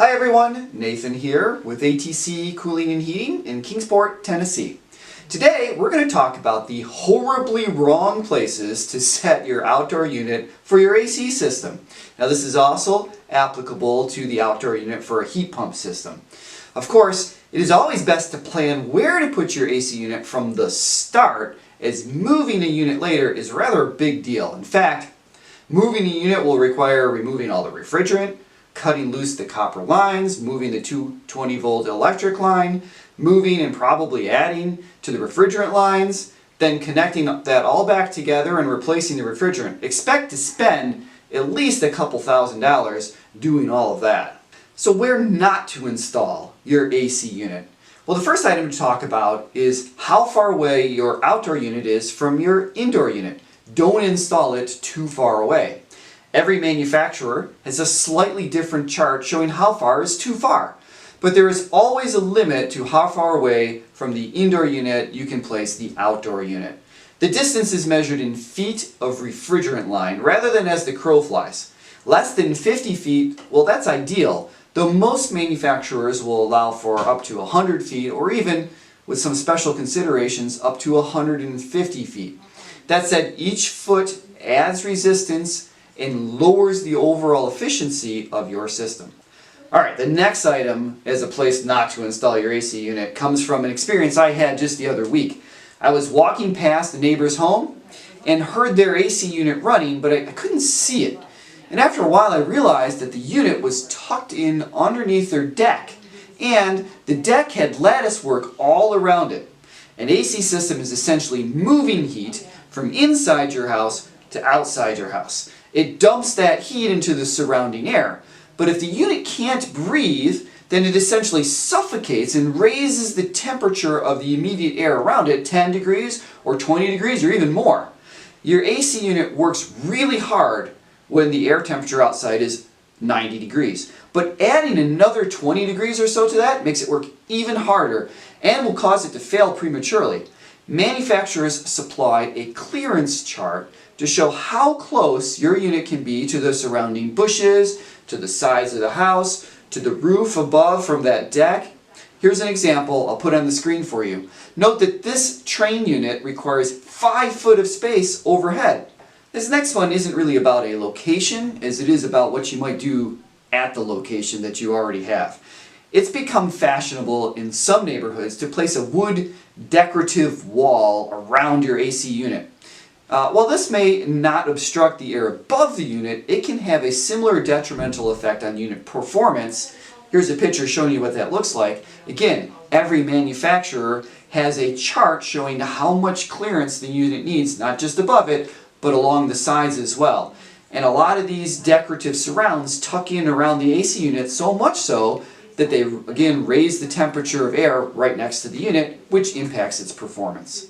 Hi everyone, Nathan here with ATC Cooling and Heating in Kingsport, Tennessee. Today we're going to talk about the horribly wrong places to set your outdoor unit for your AC system. Now this is also applicable to the outdoor unit for a heat pump system. Of course, it is always best to plan where to put your AC unit from the start, as moving a unit later is rather a big deal. In fact, moving a unit will require removing all the refrigerant, cutting loose the copper lines, moving the 220 volt electric line, moving and probably adding to the refrigerant lines, then connecting that all back together and replacing the refrigerant. Expect to spend at least a couple $1,000s doing all of that. So where not to install your AC unit? Well, the first item to talk about is how far away your outdoor unit is from your indoor unit. Don't install it too far away. Every manufacturer has a slightly different chart showing how far is too far. But there is always a limit to how far away from the indoor unit you can place the outdoor unit. The distance is measured in feet of refrigerant line rather than as the crow flies. Less than 50 feet, well, that's ideal, though most manufacturers will allow for up to 100 feet or even, with some special considerations, up to 150 feet. That said, each foot adds resistance and lowers the overall efficiency of your system. Alright, the next item as a place not to install your AC unit comes from an experience I had just the other week. I was walking past a neighbor's home and heard their AC unit running, but I couldn't see it. And after a while I realized that the unit was tucked in underneath their deck, and the deck had lattice work all around it. An AC system is essentially moving heat from inside your house to outside your house. It dumps that heat into the surrounding air. But if the unit can't breathe, then it essentially suffocates and raises the temperature of the immediate air around it 10 degrees or 20 degrees or even more. Your AC unit works really hard when the air temperature outside is 90 degrees. But adding another 20 degrees or so to that makes it work even harder and will cause it to fail prematurely. Manufacturers supply a clearance chart to show how close your unit can be to the surrounding bushes, to the sides of the house, to the roof above from that deck. Here's an example I'll put on the screen for you. Note that this train unit requires 5 foot of space overhead. This next one isn't really about a location as it is about what you might do at the location that you already have. It's become fashionable in some neighborhoods to place a wood decorative wall around your AC unit. While this may not obstruct the air above the unit, it can have a similar detrimental effect on unit performance. Here's a picture showing you what that looks like. Again, every manufacturer has a chart showing how much clearance the unit needs, not just above it, but along the sides as well. And a lot of these decorative surrounds tuck in around the AC unit, so much so that they, again, raise the temperature of air right next to the unit, which impacts its performance.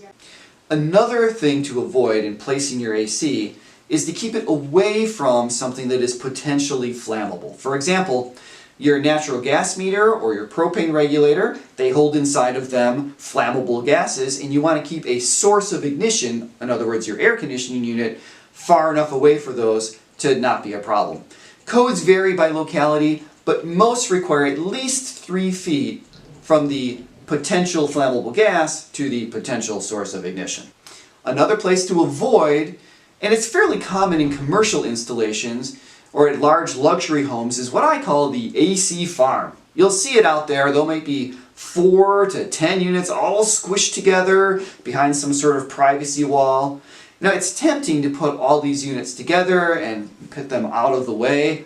Another thing to avoid in placing your AC is to keep it away from something that is potentially flammable. For example, your natural gas meter or your propane regulator, they hold inside of them flammable gases, and you want to keep a source of ignition, in other words your air conditioning unit, far enough away for those to not be a problem. Codes vary by locality, but most require at least 3 feet from the potential flammable gas to the potential source of ignition. Another place to avoid, and it's fairly common in commercial installations or at large luxury homes, is what I call the AC farm. You'll see it out there. There might be 4 to 10 units all squished together behind some sort of privacy wall. Now it's tempting to put all these units together and put them out of the way,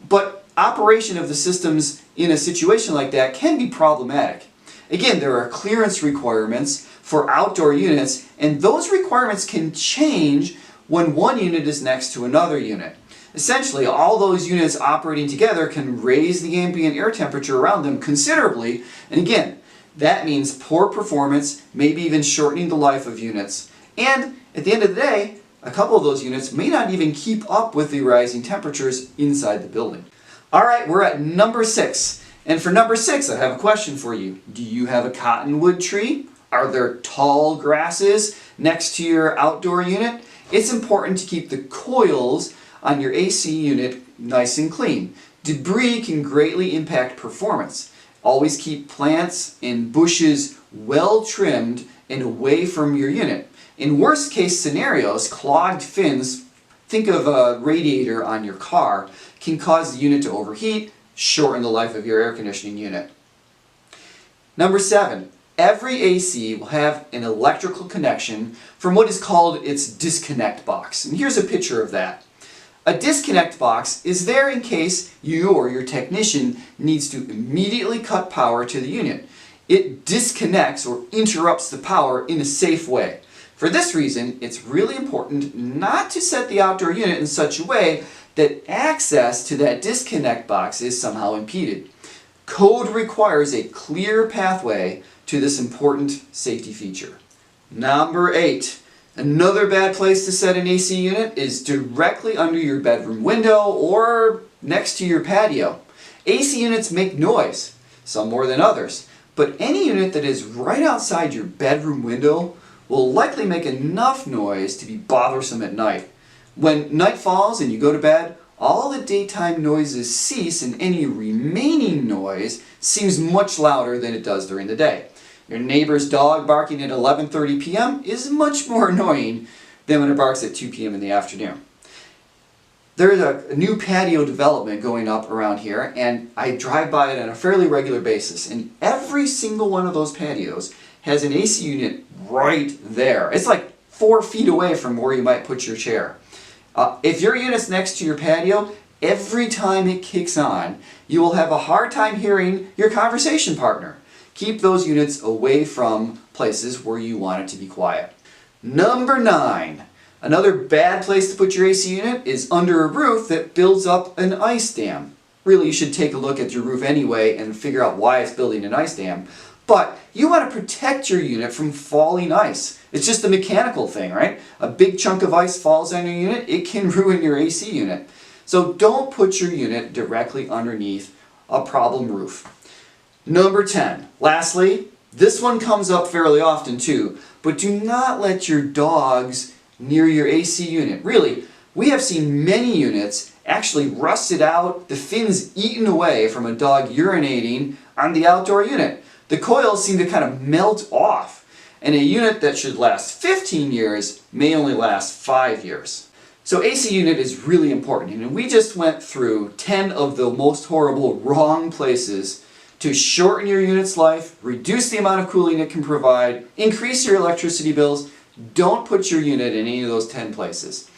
but operation of the systems in a situation like that can be problematic. Again, there are clearance requirements for outdoor units, and those requirements can change when one unit is next to another unit. Essentially, all those units operating together can raise the ambient air temperature around them considerably, and again, that means poor performance, maybe even shortening the life of units. And at the end of the day, a couple of those units may not even keep up with the rising temperatures inside the building. Alright, we're at number 6. And for number 6, I have a question for you. Do you have a cottonwood tree? Are there tall grasses next to your outdoor unit? It's important to keep the coils on your AC unit nice and clean. Debris can greatly impact performance. Always keep plants and bushes well trimmed and away from your unit. In worst case scenarios, clogged fins, think of a radiator on your car, can cause the unit to overheat, shorten the life of your air conditioning unit. Number 7, every AC will have an electrical connection from what is called its disconnect box. And here's a picture of that. A disconnect box is there in case you or your technician needs to immediately cut power to the unit. It disconnects or interrupts the power in a safe way. For this reason, it's really important not to set the outdoor unit in such a way that access to that disconnect box is somehow impeded. Code requires a clear pathway to this important safety feature. Number 8. Another bad place to set an AC unit is directly under your bedroom window or next to your patio. AC units make noise, some more than others, but any unit that is right outside your bedroom window will likely make enough noise to be bothersome at night. When night falls and you go to bed, all the daytime noises cease and any remaining noise seems much louder than it does during the day. Your neighbor's dog barking at 11:30 p.m. is much more annoying than when it barks at 2 p.m. in the afternoon. There's a new patio development going up around here, and I drive by it on a fairly regular basis, and every single one of those patios has an AC unit right there. It's like 4 feet away from where you might put your chair. If your unit's next to your patio, every time it kicks on, you will have a hard time hearing your conversation partner. Keep those units away from places where you want it to be quiet. Number 9. Another bad place to put your AC unit is under a roof that builds up an ice dam. Really, you should take a look at your roof anyway and figure out why it's building an ice dam. But you want to protect your unit from falling ice. It's just a mechanical thing, right? A big chunk of ice falls on your unit, it can ruin your AC unit. So don't put your unit directly underneath a problem roof. Number 10. Lastly, this one comes up fairly often too, but do not let your dogs near your AC unit. Really, we have seen many units actually rusted out, the fins eaten away from a dog urinating on the outdoor unit. The coils seem to kind of melt off, and a unit that should last 15 years may only last 5 years. So AC unit is really important, and we just went through 10 of the most horrible wrong places to shorten your unit's life, reduce the amount of cooling it can provide, increase your electricity bills. Don't put your unit in any of those 10 places.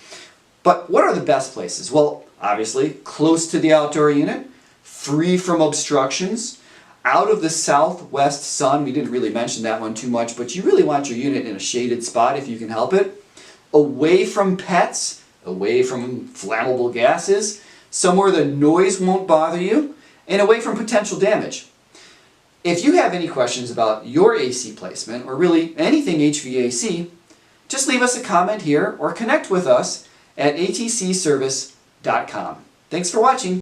But what are the best places? Well, obviously, close to the outdoor unit, free from obstructions, out of the southwest sun. We didn't really mention that one too much, but you really want your unit in a shaded spot if you can help it. Away from pets, away from flammable gases, somewhere the noise won't bother you, and away from potential damage. If you have any questions about your AC placement, or really anything HVAC, just leave us a comment here or connect with us at atcservice.com. Thanks for watching.